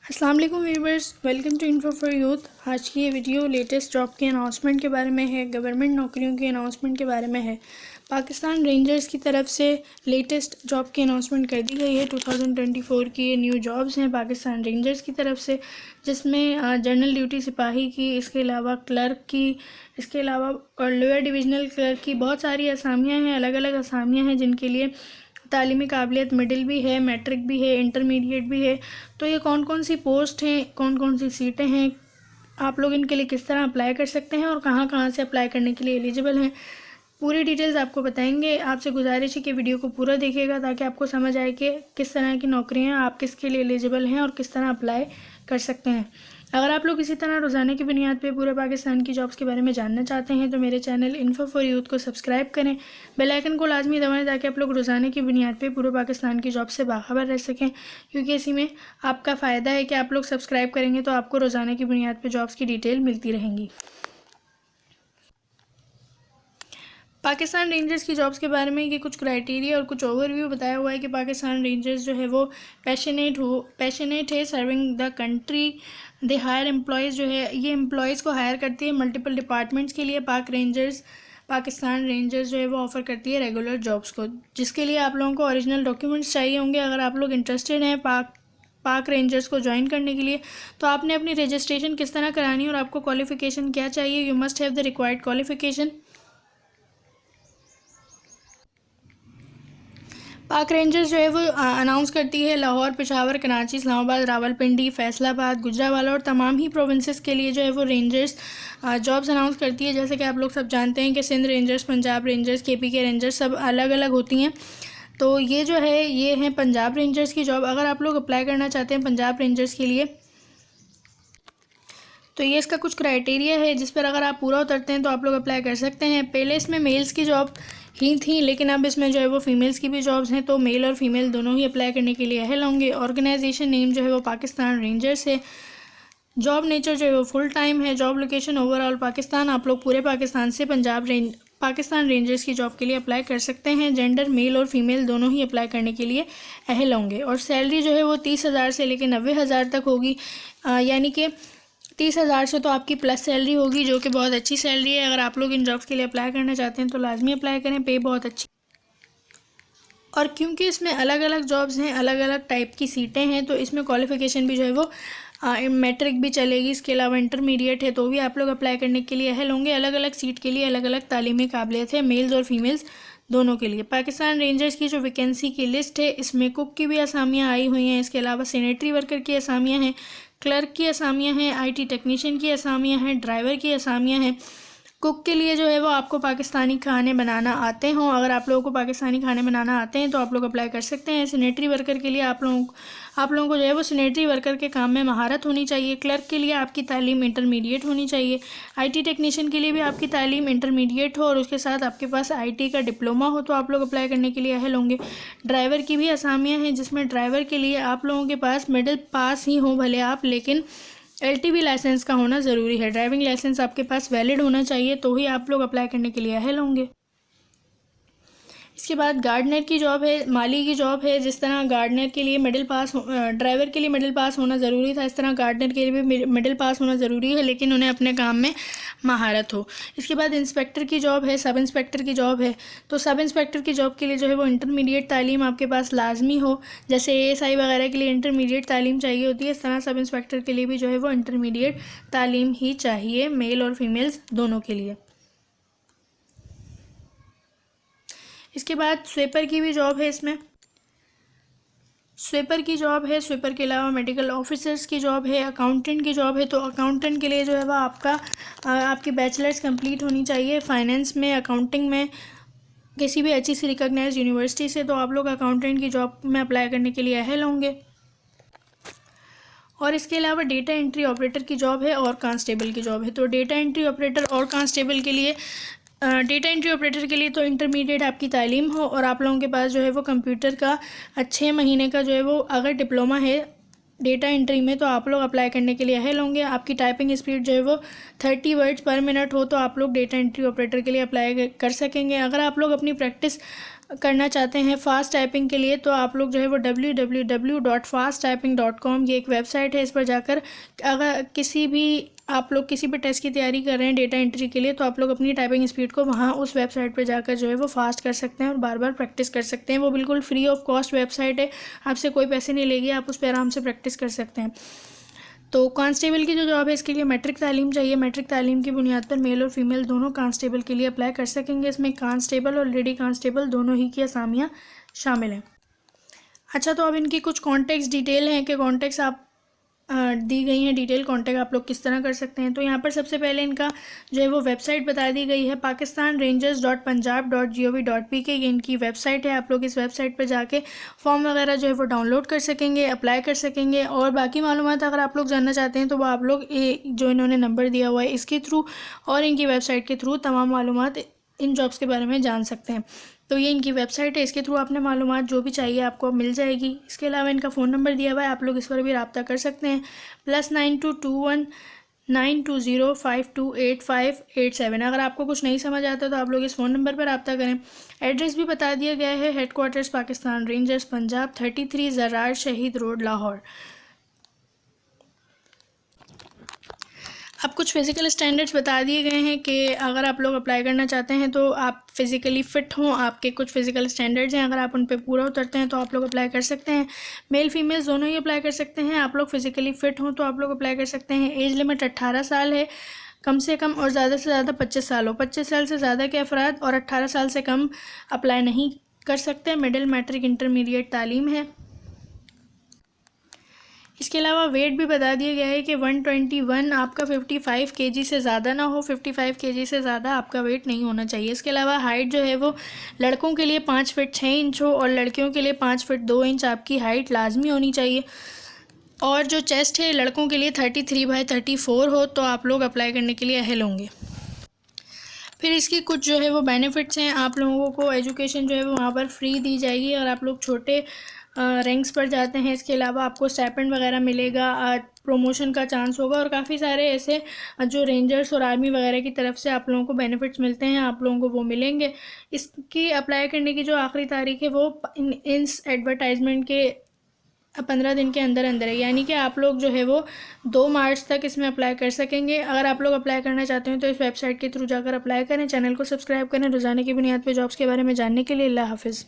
अस्सलाम वालेकुम viewers, welcome to info for youth. आज की ये वीडियो लेटेस्ट जॉब के अनाउंसमेंट के बारे में है, गवर्नमेंट नौकरियों के अनाउंसमेंट के बारे में है। पाकिस्तान रेंजर्स की तरफ से लेटेस्ट जॉब की अनाउंसमेंट कर दी गई है। 2024 की ये न्यू जॉब्स हैं पाकिस्तान रेंजर्स की तरफ से, जिसमें जनरल ड्यूटी सिपाही की, इसके अलावा क्लर्क की, इसके अलावा और लोअर डिविजनल क्लर्क की बहुत सारी असामियाँ हैं, अलग अलग असामियाँ हैं जिनके लिए तालीमी काबिलियत मिडिल भी है, मैट्रिक भी है, इंटरमीडिएट भी है। तो ये कौन कौन सी पोस्ट हैं, कौन कौन सी सीटें हैं, आप लोग इनके लिए किस तरह अप्लाई कर सकते हैं और कहाँ कहाँ से अप्लाई करने के लिए एलिजिबल हैं, पूरी डिटेल्स आपको बताएंगे। आपसे गुजारिश है कि वीडियो को पूरा देखिएगा ताकि आपको समझ आए कि किस तरह की नौकरियाँ आप किसके लिए एलिजिबल हैं और किस तरह अप्लाई कर सकते हैं। अगर आप लोग इसी तरह रोज़ाना की बुनियाद पे पूरे पाकिस्तान की जॉब्स के बारे में जानना चाहते हैं तो मेरे चैनल इन्फो फॉर यूथ को सब्सक्राइब करें, बेल आइकन को लाजमी दबाएं ताकि आप लोग रोज़ाना की बुनियाद पे पूरे पाकिस्तान की जॉब से बाखबर रह सकें, क्योंकि इसी में आपका फ़ायदा है कि आप लोग सब्सक्राइब करेंगे तो आपको रोज़ाना की बुनियाद पर जॉब्स की डिटेल मिलती रहेंगी। पाकिस्तान रेंजर्स की जॉब्स के बारे में कि कुछ क्राइटेरिया और कुछ ओवरव्यू बताया हुआ है कि पाकिस्तान रेंजर्स जो है वो पैशनेट है serving the country. They hire employees जो है ये एम्प्लॉयज़ को हायर करती है मल्टीपल डिपार्टमेंट्स के लिए। पाकिस्तान रेंजर्स जो है वो ऑफ़र करती है रेगुलर जॉब्स को, जिसके लिए आप लोगों को ओरिजिनल डॉक्यूमेंट्स चाहिए होंगे। अगर आप लोग इंटरेस्टेड हैं पाक रेंजर्स को ज्वाइन करने के लिए तो आपने अपनी रजिस्ट्रेशन किस तरह करानी है और आपको क्वालिफ़िकेशन क्या चाहिए। You must have the required qualification. पाक रेंजर्स जो है वो अनाउंस करती है लाहौर, पेशावर, कराची, इस्लामाबाद, रावलपिंडी, फैसलाबाद, गुजरावाला और तमाम ही प्रोविंसेस के लिए जो है वो रेंजर्स जॉब्स अनाउंस करती है। जैसे कि आप लोग सब जानते हैं कि Sindh rangers, Punjab rangers, KP के रेंजर्स सब अलग अलग होती हैं। तो ये जो है ये हैं पंजाब रेंजर्स की जॉब। अगर आप लोग अप्लाई करना चाहते हैं पंजाब रेंजर्स के लिए तो ये इसका कुछ क्राइटेरिया है जिस पर अगर आप पूरा उतरते हैं तो आप लोग अप्लाई कर सकते हैं। पहले इसमें मेल्स की जॉब ही थी, लेकिन अब इसमें जो है वो फीमेल्स की भी जॉब्स हैं, तो मेल और फीमेल दोनों ही अप्लाई करने के लिए अहल होंगे। ऑर्गेनाइजेशन नेम जो है वो पाकिस्तान रेंजर्स है। जॉब नेचर जो है वो फुल टाइम है। Job location overall Pakistan. आप लोग पूरे पाकिस्तान से पाकिस्तान रेंजर्स की जॉब के लिए अप्लाई कर सकते हैं। जेंडर मेल और फीमेल दोनों ही अप्लाई करने के लिए अहल होंगे। और सैलरी जो है वो 30,000 से लेकर 90,000 तक होगी, यानी कि 30,000 से तो आपकी प्लस सैलरी होगी, जो कि बहुत अच्छी सैलरी है। अगर आप लोग इन जॉब्स के लिए अप्लाई करना चाहते हैं तो लाजमी अप्लाई करें, पे बहुत अच्छी। और क्योंकि इसमें अलग अलग जॉब्स हैं, अलग अलग टाइप की सीटें हैं, तो इसमें क्वालिफ़िकेशन भी जो है वो मैट्रिक भी चलेगी। इसके अलावा इंटरमीडिएट है तो भी आप लोग अप्लाई करने के लिए अहल होंगे। अलग अलग सीट के लिए अलग अलग तालीमी काबिलियत है, मेल्स और फीमेल्स दोनों के लिए। पाकिस्तान रेंजर्स की जो वैकेंसी की लिस्ट है इसमें कुक की भी असामियाँ आई हुई हैं, इसके अलावा सैनिटरी वर्कर की असामियाँ हैं, क्लर्क की असामियाँ हैं, आईटी टेक्नीशियन की असामियाँ हैं, ड्राइवर की असामियाँ हैं। कुक के लिए जो है वो आपको पाकिस्तानी खाने बनाना आते हों। अगर आप लोगों को पाकिस्तानी खाने बनाना आते हैं तो आप लोग अप्लाई कर सकते हैं। सैनिटरी वर्कर के लिए आप लोगों को जो है वो सैनिटरी वर्कर के काम में महारत होनी चाहिए। क्लर्क के लिए आपकी तालीम इंटरमीडिएट होनी चाहिए। आईटी टेक्नीशियन के लिए भी आपकी तालीम इंटरमीडिएट हो और उसके साथ आपके पास आईटी का डिप्लोमा हो तो आप लोग अप्लाई करने के लिए अहल होंगे। ड्राइवर की भी असामियाँ हैं, जिसमें ड्राइवर के लिए आप लोगों के पास मिडिल पास ही हो भले आप, लेकिन एलटीवी लाइसेंस का होना ज़रूरी है। ड्राइविंग लाइसेंस आपके पास वैलिड होना चाहिए तो ही आप लोग अप्लाई करने के लिए अहल होंगे। इसके बाद गार्डनर की जॉब है, माली की जॉब है। जिस तरह गार्डनर के लिए ड्राइवर के लिए मिडिल पास होना ज़रूरी था, इस तरह गार्डनर के लिए भी मिडिल पास होना ज़रूरी है, लेकिन उन्हें अपने काम में महारत हो। इसके बाद इंस्पेक्टर की जॉब है, सब इंस्पेक्टर की जॉब है। तो सब इंस्पेक्टर की जॉब के लिए जो है वो इंटरमीडिएट तालीम आपके पास लाजमी हो। जैसे एएसआई वगैरह के लिए इंटरमीडिएट तालीम चाहिए होती है, इस तरह सब इंस्पेक्टर के लिए भी जो है वो इंटरमीडिएट तालीम ही चाहिए, मेल और फीमेल्स दोनों के लिए। इसके बाद स्वीपर की भी जॉब है। इसमें स्वीपर की जॉब है। स्वीपर के अलावा मेडिकल ऑफिसर्स की जॉब है, अकाउंटेंट की जॉब है। तो अकाउंटेंट के लिए जो है वह आपकी बैचलर्स कंप्लीट होनी चाहिए फाइनेंस में, अकाउंटिंग में, किसी भी अच्छी सी रिकॉग्नाइज्ड यूनिवर्सिटी से। तो आप लोग अकाउंटेंट की जॉब में अप्लाई करने के लिए अहल होंगे। और इसके अलावा डेटा एंट्री ऑपरेटर की जॉब है और कांस्टेबल की जॉब है। तो डेटा एंट्री ऑपरेटर और कांस्टेबल के लिए तो इंटरमीडिएट आपकी तालीम हो और आप लोगों के पास जो है वो कंप्यूटर का 6 महीने का जो है वो अगर डिप्लोमा है डेटा एंट्री में तो आप लोग अप्लाई करने के लिए अहल होंगे। आपकी टाइपिंग स्पीड जो है वो 30 वर्ड्स पर मिनट हो तो आप लोग डेटा एंट्री ऑपरेटर के लिए अप्लाई कर सकेंगे। अगर आप लोग अपनी प्रैक्टिस करना चाहते हैं फ़ास्ट टाइपिंग के लिए, तो आप लोग जो है वो www.fasttyping.com ये एक वेबसाइट है, इस पर जाकर अगर आप लोग किसी भी टेस्ट की तैयारी कर रहे हैं डेटा एंट्री के लिए, तो आप लोग अपनी टाइपिंग स्पीड को वहाँ उस वेबसाइट पर जाकर जो है वो फास्ट कर सकते हैं और बार बार प्रैक्टिस कर सकते हैं। वो बिल्कुल फ्री ऑफ कॉस्ट वेबसाइट है, आपसे कोई पैसे नहीं लेगी, आप उस पर आराम से प्रैक्टिस कर सकते हैं। तो कांस्टेबल की जो जॉब है इसके लिए मैट्रिक तालीम चाहिए। मैट्रिक तालीम की बुनियाद पर मेल और फीमेल दोनों कांस्टेबल के लिए अप्लाई कर सकेंगे। इसमें कांस्टेबल और लेडी कांस्टेबल दोनों ही की असामियाँ शामिल हैं। अच्छा, तो अब इनकी कुछ कॉन्टैक्ट्स डिटेल हैं कि कॉन्टैक्ट्स आप दी गई हैं, डिटेल कॉन्टैक्ट आप लोग किस तरह कर सकते हैं। तो यहाँ पर सबसे पहले इनका जो है वो वेबसाइट बता दी गई है, pakistanrangers.punjab.gov.pk ये इनकी वेबसाइट है। आप लोग इस वेबसाइट पर जाके फॉर्म वगैरह जो है वो डाउनलोड कर सकेंगे, अप्लाई कर सकेंगे। और बाकी मालूमात अगर आप लोग जानना चाहते हैं तो वो आप लोग जो इन्होंने नंबर दिया हुआ है इसके थ्रू और इनकी वेबसाइट के थ्रू तमाम मालूमात इन जॉब्स के बारे में जान सकते हैं। तो ये इनकी वेबसाइट है, इसके थ्रू आपने मालूमात जो भी चाहिए आपको मिल जाएगी। इसके अलावा इनका फ़ोन नंबर दिया हुआ है, आप लोग इस पर भी रब्ता कर सकते हैं, +922192052857। अगर आपको कुछ नहीं समझ आता तो आप लोग इस फ़ोन नंबर पर रब्ता करें। एड्रेस भी बता दिया गया है, हेडक्वार्टर्स पाकिस्तान रेंजर्स पंजाब, 33 ज़रार शहीद रोड लाहौर। अब कुछ फ़िज़िकल स्टैंडर्ड्स बता दिए गए हैं कि अगर आप लोग अप्लाई करना चाहते हैं तो आप फ़िज़िकली फ़िट हों, आपके कुछ फ़िज़िकल स्टैंडर्ड्स हैं, अगर आप उन पे पूरा उतरते हैं तो आप लोग अप्लाई कर सकते हैं। मेल फीमेल्स दोनों ही अप्लाई कर सकते हैं। आप लोग फ़िज़िकली फ़िट हों तो आप लोग अप्लाई कर सकते हैं। एज लिमिट 18 साल है कम से कम, और ज़्यादा से ज़्यादा 25 साल हो। 25 साल से ज़्यादा के अफराद और 18 साल से कम अप्लाई नहीं कर सकते। मिडिल मैट्रिक इंटरमीडिएट तालीम है। इसके अलावा वेट भी बता दिया गया है कि 121 आपका 55 केजी से ज़्यादा ना हो, 55 केजी से ज़्यादा आपका वेट नहीं होना चाहिए। इसके अलावा हाइट जो है वो लड़कों के लिए 5 फीट 6 इंच हो और लड़कियों के लिए 5 फीट 2 इंच आपकी हाइट लाजमी होनी चाहिए। और जो चेस्ट है लड़कों के लिए 33/34 हो तो आप लोग अप्लाई करने के लिए अहल होंगे। फिर इसकी कुछ जो है वो बेनिफिट्स हैं, आप लोगों को एजुकेशन जो है वो वहाँ पर फ्री दी जाएगी और आप लोग छोटे रैंक्स पर जाते हैं। इसके अलावा आपको स्टाइपेंड वगैरह मिलेगा, प्रमोशन का चांस होगा और काफ़ी सारे ऐसे जो रेंजर्स और आर्मी वगैरह की तरफ से आप लोगों को बेनिफिट्स मिलते हैं, आप लोगों को वो मिलेंगे। इसकी अप्लाई करने की जो आखिरी तारीख है वो इस एडवर्टाइजमेंट के 15 दिन के अंदर अंदर है, यानी कि आप लोग जो है वो 2 मार्च तक इसमें अप्लाई कर सकेंगे। अगर आप लोग अप्लाई करना चाहते हैं तो इस वेबसाइट के थ्रू जाकर अप्लाई करें। चैनल को सब्सक्राइब करें रोज़ाना की बुनियाद पर जॉब्स के बारे में जानने के लिए। अल्लाह हाफिज़।